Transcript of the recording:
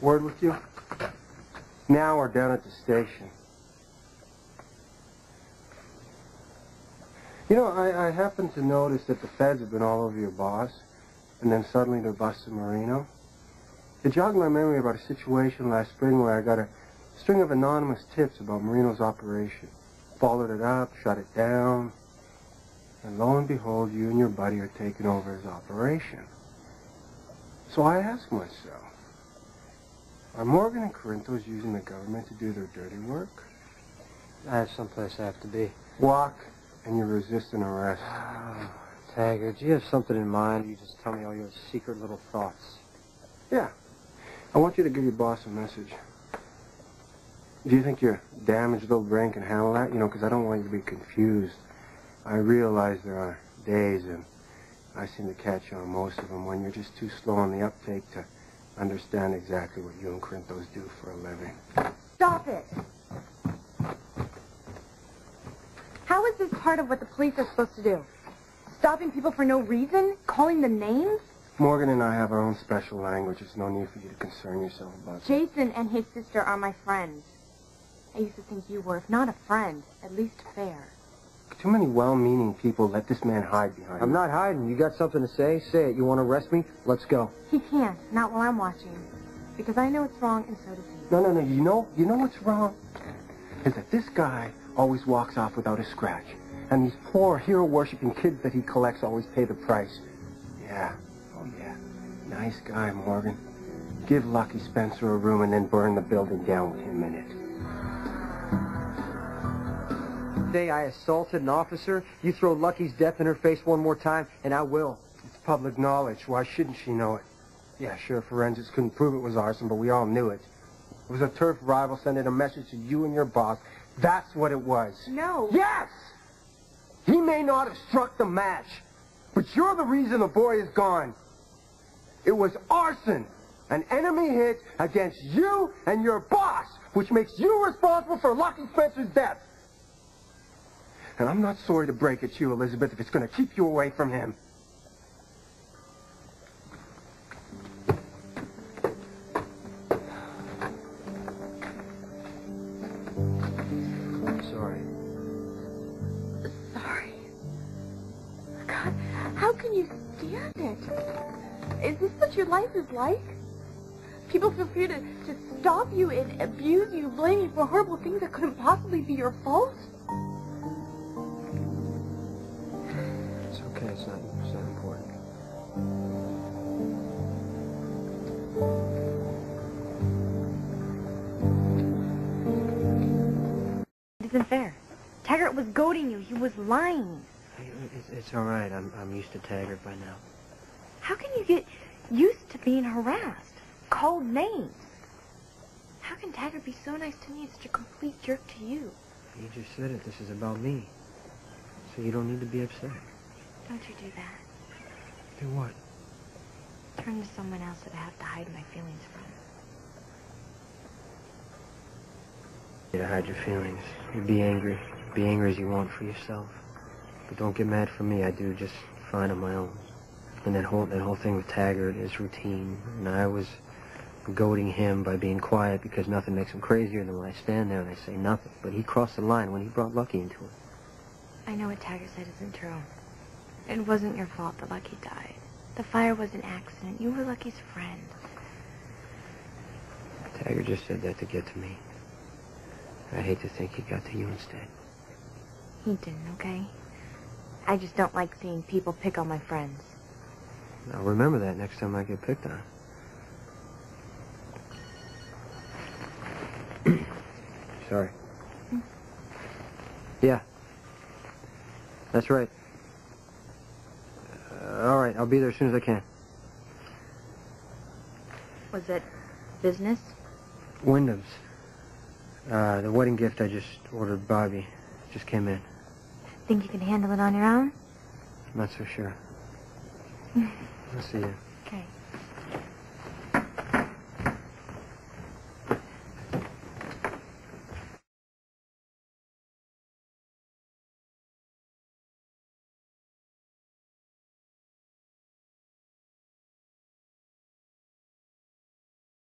Word with you? Now we're down at the station. You know, I happen to notice that the feds have been all over your boss, and then suddenly they're busting Marino. It jogged my memory about a situation last spring where I got a string of anonymous tips about Marino's operation. Followed it up, shut it down, and lo and behold, you and your buddy are taking over his operation. So I asked myself, are Morgan and Corinthos using the government to do their dirty work? I have someplace I have to be. Walk, and you resist an arrest. Taggert, do you have something in mind? You just tell me all your secret little thoughts. Yeah. I want you to give your boss a message. Do you think your damaged little brain can handle that? You know, because I don't want you to be confused. I realize there are days, and I seem to catch on most of them, when you're just too slow on the uptake to understand exactly what you and Corinthos do for a living. Stop it! How is this part of what the police are supposed to do? Stopping people for no reason? Calling them names? Morgan and I have our own special language. There's no need for you to concern yourself about that. Jason and his sister are my friends. I used to think you were, if not a friend, at least fair. Too many well-meaning people let this man hide behind I'm not hiding. You got something to say? Say it. You want to arrest me? Let's go. He can't, not while I'm watching. Because I know it's wrong, and so does he. No. You know what's wrong? Is that this guy always walks off without a scratch. And these poor hero-worshipping kids that he collects always pay the price. Yeah. Oh, yeah. Nice guy, Morgan. Give Lucky Spencer a room and then burn the building down with him in it. Day I assaulted an officer, you throw Lucky's death in her face one more time, and I will. It's public knowledge. Why shouldn't she know it? Yeah, sure, forensics couldn't prove it was arson, but we all knew it. It was a turf rival sending a message to you and your boss. That's what it was. No. Yes! He may not have struck the match, but you're the reason the boy is gone. It was arson, an enemy hit against you and your boss, which makes you responsible for Lucky Spencer's death. And I'm not sorry to break it to you, Elizabeth, if it's going to keep you away from him. Sorry. Sorry. God, how can you stand it? Is this what your life is like? People feel free to stop you and abuse you, blame you for horrible things that couldn't possibly be your fault? It's okay. It's not important. It isn't fair. Taggert was goading you. He was lying. It's all right. I'm used to Taggert by now. How can you get used to being harassed? Called names? How can Taggert be so nice to me and such a complete jerk to you? You just said it. This is about me. So you don't need to be upset. Don't you do that. Do what? Turn to someone else that I have to hide my feelings from. You to hide your feelings. You be angry. Be angry as you want for yourself. But don't get mad for me. I do just fine on my own. And that whole thing with Taggert is routine. And I was goading him by being quiet because nothing makes him crazier than when I stand there and I say nothing. But he crossed the line when he brought Lucky into it. I know what Taggert said isn't true. It wasn't your fault that Lucky died. The fire was an accident. You were Lucky's friend. Taggert just said that to get to me. I hate to think he got to you instead. He didn't, okay? I just don't like seeing people pick on my friends. I'll remember that next time I get picked on. Sorry. Yeah. That's right. All right, I'll be there as soon as I can. Was it business? Wyndham's. The wedding gift I just ordered Bobby just came in. Think you can handle it on your own? Not so sure. I'll see you.